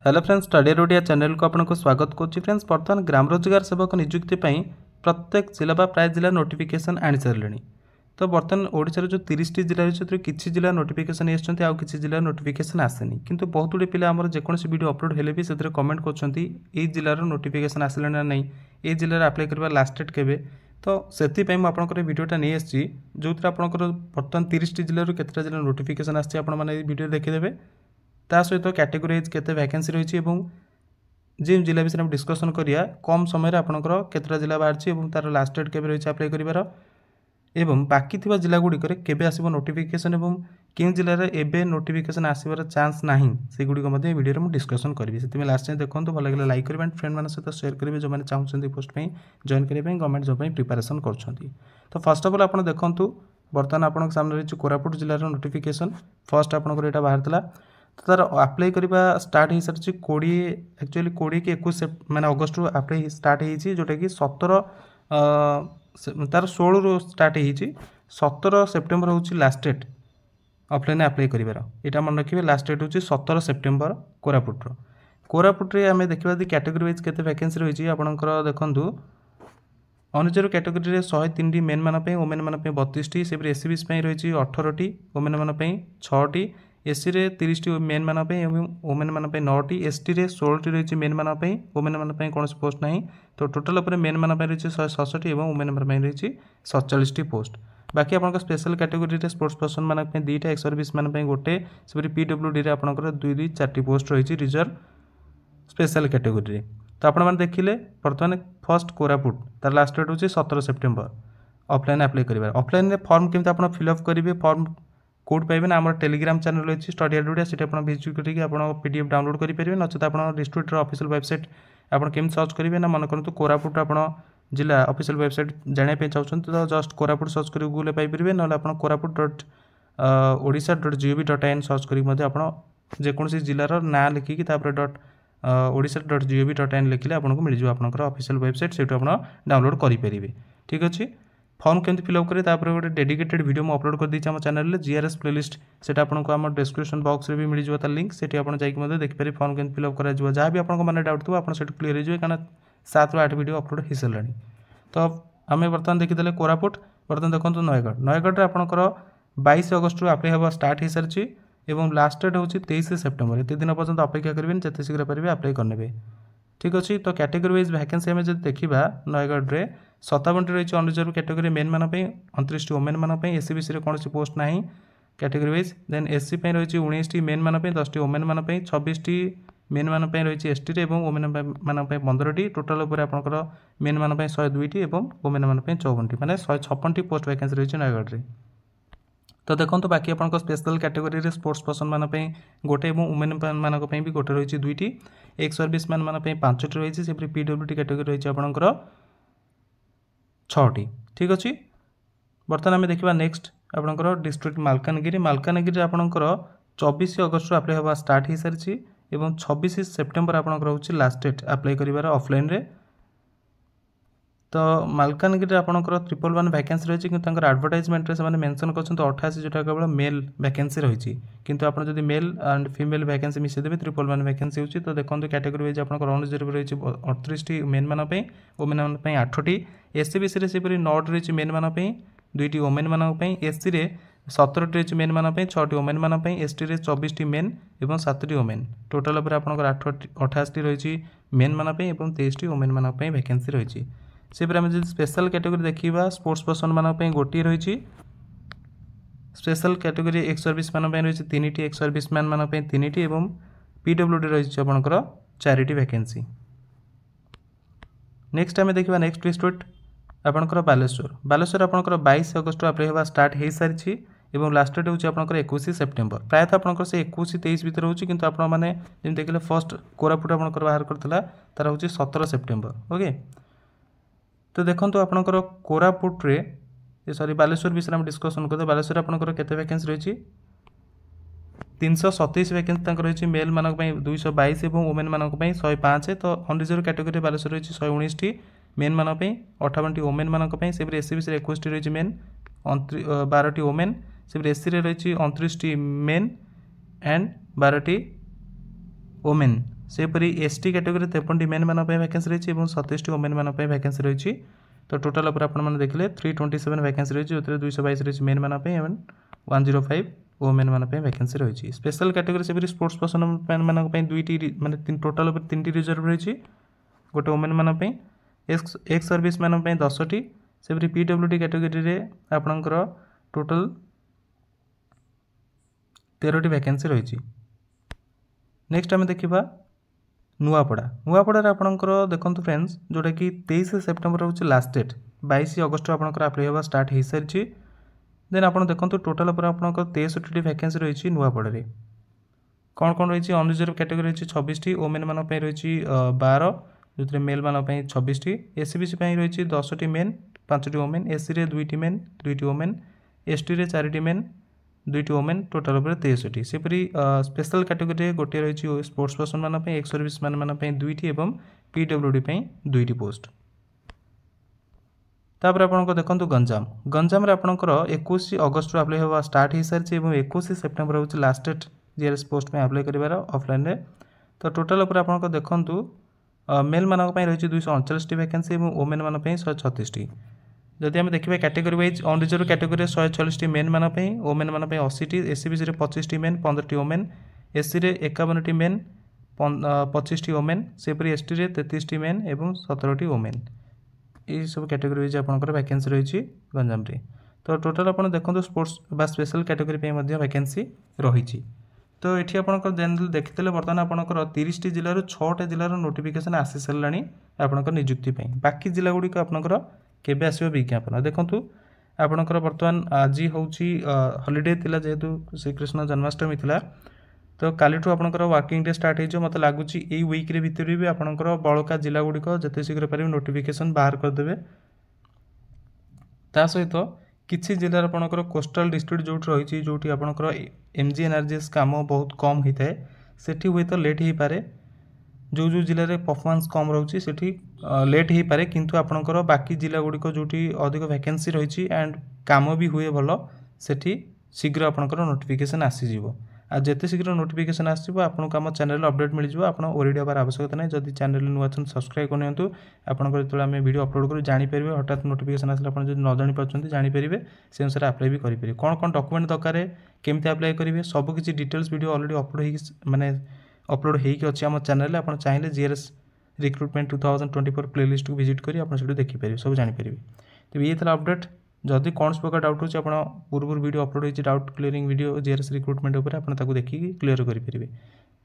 Hello friends, study Odia channel को आपको स्वागत करुच्ची। फ्रेंड्स, बर्तमान ग्राम रोजगार सेवक नियुक्ति प्रत्येक जिला प्राय जिला नोटिफिकेशन आनी सारे। तो बर्तमान ओडिशार जो 30 जिला रही किसी जिला नोटिफिकेशन आसछन्ती, आउ किसी जिला नोटिफिकेशन आसेनी। किंतु बहुत गुड़े पिला आमर जेकोसी वीडियो अपलोड हेले भी से कमेंट करछन्ती ए जिलार नोटिफिकेशन आसले ना नहीं, ए जिलार अप्लाई करबा लास्ट डेट केबे। तो से आपंकर वीडियोटा नहीं आसी जो आपंकर बर्तमान 30 जिलूर केतटा जिला नोटिफिकेशन आसी वीडियो देखीदे। ता सहित कैटेगोराइज केते वैकेंसी रही जो जिला विषय में डिस्कसन करिया कम समय आपंकर केतटा जिला बाहर तार लास्ट डेट केबे रही अप्लाई करिवार एवं बाकी थिबा जिला गुड़िकर केबे आसीबो नोटिफिकेशन एवं केउ जिले में एबे नोटिफिकेशन आसीबार चांस नाही से गुड़िक वीडियो में डिस्कसन करी। से लास्ट टाइम देखो भल लगे लाइक करेंगे, फ्रेंड मान सहित शेयर करेंगे जो मैंने चाहते पोस्ट में जॉइन करने गवर्नमेंट जॉब प्रिपरेशन कर। तो फर्स्ट ऑफ ऑल आप देखु बर्तमान आप सामने रही कोरापुट जिलार नोटिफिकेशन फर्स्ट आपंकर यहाँ बाहर। तो तार अप्लाई करवा स्टार्ट हो सारी 20 कि 21 मैंने अगस्ट रू अप्लाई स्टार्ट होती जोटा कि 17 तार 16 रू स्टार्ट हो 17 सेप्टेम्बर हूँ लास्ट डेट ऑफलाइन अप्लाई करिवार। यहाँ मन रखिए लास्ट डेट हूँ 17 सेप्टेम्बर कोरापुट्रे आम देखा कैटेगरी वाइज केते वैकेंसी रही आपंकर देखूँ अनुजर कैटेगरी 103 मेन मानी वोमेन मानी 32 से एससी बीसी रही 18 वोमेन मानी 6 एससी रे 30 मेन मानी वोमेन मानी 9 एसटी रे 16 रही मेन मानी वोमेन मानी कौन पोस्ट ना। तो टोटाल उपर मेन मानी रही 167 और वोमेन मानी रही 47 पोस्ट। बाकी आप स्पेशल कैटेगरी स्पोर्ट्स पर्सन मान 2टा एक्स सर्विस मैन गोटे से पीडब्ल्यूडी आपंकर 2-4 पोस्ट रही रिजर्व स्पेशल कैटेगरी। तो आप देखिले बर्तमान फर्स्ट कोरापुट तार लास्ट डेट हूँ 17 सेप्टेम्बर ऑफलाइन अप्लाई करेंगे। ऑफलाइन फॉर्म केमती आप फिलअप करेंगे फॉर्म कोड पाइबे ना आम टेलीग्राम चैनल अच्छी स्टडी एडुडिया से भिजिट करके पीडीएफ डाउनलोड करेंगे नचेत आप डिस्ट्रिक्टर ऑफिशियल वेबसाइट आप केमती सर्च करेंगे ना मन करूँ कोरापुट आप जिला ऑफिशियल वेबसाइट जानापी चाहते तो जस्ट कोरापुट सर्च कर गूगल पाइपर ना आप korapuट.odisha.gov.in सर्च करके जेकोसी जिलार ना लिखिकी odisha.gov.in लिखिले आपको मिल जाए आपंकर ऑफिशियल वेबसाइट से डाउनलोड करेंगे। ठीक अच्छे फॉर्म केमती फिलअप करें गोटे डेडिकेटेड वीडियो मैं अपलोड कर दी चैनल जीआरएस प्लेलिस्ट से आपको आम डिस्क्रिप्शन बॉक्स में भी मिल जाए लिंक से आप देखिए फॉर्म केमती फिलअप कर जहाँ भी आपको मन डाउट थो आप क्लीयर हो कारण 7 ରୁ 8 वीडियो अपलोड हो सारा। तो आम बर्तमान देखीदे कोरापुट बर्तमान देखो नयगढ़ आपंकर 22 अगस्ट रू अप्लाई हम स्टार्ट हो सारी और लास्ट डेट हूँ 23 सेप्टेम्बर एत दिन पर्यटन अपेक्षा करेंगे जिते शीघ्र पारे अप्लाई करने। ठीक अच्छे तो कैटेगरी वाइज वैकेंसी आम जब देखा नयगढ़ में 57 रही अनरिजर्व कैटेगरी मेन मान 29 वोमेन मान एससी बीसी कौन पोस्ट ना कैटेगरी वाइज देन एससी रही 19 मेन मान 10 वोमेन मान 26 मेन मान रही एसटी रे वोमेन मान 15 टोटाल आपंकर मेन मान 102 और वोमेन मान 54 माने 156 पोस्ट वैकेंसी रही नयगढ़ में। तो देखो बाकी आप स्पेशल कैटेगरी स्पोर्ट्स पर्सन मान गोटे और वोमेन मान भी गोटे रही 2टी एक्स सर्विस मैन मान 5टी रही से पीडब्ल्यूडी कैटेगरी रही आपंकर 6टी। ठीक अच्छे बर्तमान आम देखा नेक्स्ट आपंकर डिस्ट्रिक्ट मालकानगिरी आपंकर 24 अगस्ट अप्लाई हवा स्टार्ट हो सारी और 26 सेप्टेम्बर आपंकर हूँ लास्ट डेट अप्लाई करिवार ऑफलाइन रे। तो मालकानगिरी आपंकर 111 वैकेंसी रही कि एडवर्टाइजमेंट से मेंशन कर 88 जोटा केवल मेल वैकेंसी रही किंतु आप जब मेल एंड फीमेल वैकेंसी मिसेदेवे 111 वैकेंसी होची। तो देखो कैटेगरी वाइज आपंकर अनरिजर्व रही 38 मेन मान वोमेन मान 8टी एससी बीसी से 9 रही मेन मान 2टी वोमेन मान एससी रे 17 रही मेन मान 6टी वोमेन मान एसटी रे 24 मेन और 7टी वोमेन टोटाल आपंकर 88 रही मेन मान 23 वोमेन मान वैकेंसी रही। से आम जो स्पेशल कैटेगरी देखा स्पोर्ट्स पर्सन मान गोटे रही special category ex service man रही 3टी एक्स सर्विस मैन मान 3टी और पीडब्ल्यूडी रही आपंकर 4टी वैकेंसी। नेक्स्ट आम देखा नेक्स्ट डिस्ट्रिक्ट आपंकर बालेश्वर आपंकर 22 अगस्ट अप्लाई हवा स्टार्ट हो सारी और लास्ट डेट हूँ आपंकर 21 सेप्टेम्बर प्रायतः आपंकर से 21-23 भितर होची किंतु आपण मैंने जमी देखिए फर्स्ट कोरापुट आपंकर बाहर करता तार हूँ 17 सेप्टेम्बर। ओके तो देखो आपंकर कोरापुट रे सॉरी बालेश्वर विषय में डिस्कसन करते बालेश्वर आपंकर केते वैकेंसी रही 327 वैकेंसी रही मेल मान 222 और वोमेन मान 105। तो अनरिजर्व कैटेगरी बालेश्वर रही 119 मेन मान 58 वोमेन मान से एससी बीसी 21 रही मेन 12टी वोमेन से एससी रही 29 मेन एंड 12टी वोमेन सेपरी एसटी कैटेगरी 53 मेन मान वैकेंसी रही है 27 वोमेन मान वैकेंसी रही है। तो टोटाल उपर आपने देखिले 327 वैकेंसी रही है जो 222 रही मेन मान 105 वोमेन मान वैकेंसी रही है। स्पेशल कैटेगरी से स्पोर्ट्स पर्सन मान दुईटी माने टोटाल उपर 3टी रिजर्व रही गोटे वोमेन मान एक्स सर्विस मान 10टी से पीडब्ल्यूडी कैटेगरी आपणकर टोटाल 13टी वैकेंसी रही। नेक्स्ट आम देखा नुआपड़ा आपणकर देखो फ्रेंड्स जोटा कि 23 सेप्टेम्बर हूँ लास्ट डेट 22 अगस्ट आपंकर आप्लाई होगा स्टार्ट हो सारी। देन आप देखो टोटाल पर आपंकर 63टी वैकेंसी रही नुआपड़े कौन कौन रही अनरिजर्व कैटेगरी रही 26टी वोमेन मान रही 12 जो मेल मान 26टी एससीबीसी रही 10टी मेन 5टी वोमेन एससी रे 2टी मेन 2टी वोमेन एसटी रे 4टी मेन 2टी वोमेन टोटाल उपर 63। सेपरी स्पेशल कैटेगरी गोटे रही स्पोर्ट्स पर्सन मान एक्स सर्विस मान 2टी एवं पीडब्ल्यूडी 2टी पोस्ट। तापर आपको देखो गंजाम आपंकर 21 अगस्त आप्लाई होगा स्टार्ट हो सारी 21 सेप्टेम्बर हूँ लास्ट डेट जीआरएस पोस्ट में आप्लाई कर ऑफलाइन रे। तो टोटाल उपर आपको देखो मेल मान रही 239टी वैकेंसी और वोमेन मान 136टी। जदि आम देखा कैटेगरी वाइज अनरिजर्व कैटेगरी 146टी मेन मान वोमेन मान 80टी एससीबीसी 25टी मेन 15टी वोमेन एससी रे 51टी मेन 25टी वोमेन सेपरी एसटी रे 33टी मेन और 17टी वोमेन ये सब कैटेगरी वाइज आपंकर वैकेंसी रही गंजाम रे। तो टोटाल आप देखो स्पोर्ट्स बा स्पेशल कैटेगरी वैकेंसी रही। तो ये आपंकर जनरल देखते बर्तमान आपंकर 30टी जिलूर 6टा जिलार नोटिफिकेशन आसी सारे आपंकर निजुक्ति बाकी जिला गुड़िक आपंकर केबे आसो विज्ञापन देखूँ आपंकर बर्तमान आज हूँ हॉलीडे थिला जेहेतु श्रीकृष्ण जन्माष्टमी थिला। तो कालीठू आपंकर वर्किंग डे स्टार्ट हो मत लगुच यही वीक्रे भितर भी आपंकर बड़का जिला गुड़िक जिते शीघ्र पारे नोटिफिकेशन बाहर करदे। ता सहित किसी जिलार आपंकर कोस्टाल डिस्ट्रिक्ट जो रही जो आपंकर एमजीएनआरजीएस काम बहुत कम होता है सेठी हुए तो लेट हो पारे जो जो जिले में परफॉर्मेंस कम रोचे सेठी लेट हो पारे किंतु आपंकर बाकी जिला गुड़िक जो अधिक वैकेंसी रही एंड काम भी हुए भल सेठी शीघ्र आपंकर नोटिफिकेशन आसीज आ जिते शीघ्र नोटिफिकेशन आसो आपको आम चैनल अपडेट मिल जाए। आप ओरिडी हबार आवश्यकता नहीं जदि चैनल नुआ सब्सक्राइब करनी आपंकर जो आम वीडियो अपलोड कर जानीपर हठात नोटिफिकेशन आसे आप न जापर जानीपर से अनुसार आप्लाई भी करेंगे कौन कौन डॉक्यूमेंट दरकार केमती आप्लाई करेंगे सबकि डिटेल्स वीडियो ऑलरेडी अपलोड हो माने अपलोड होगी आम चैनल आप चाहिए जीआरएस रिक्रुटमेंट 2024 प्लेलिस्ट को विजिट करी आप देखिपारे सब जानीपर। तो ये अपडेट जदि कौन प्रकार डाउट होची आपण पूर्व वीडियो अपलोड होची doubt clearing video GRS recruitment ऊपर आपण ताको देखि क्लियर करि परिबे।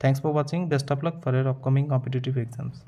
Thanks for watching best of luck for your upcoming competitive exams.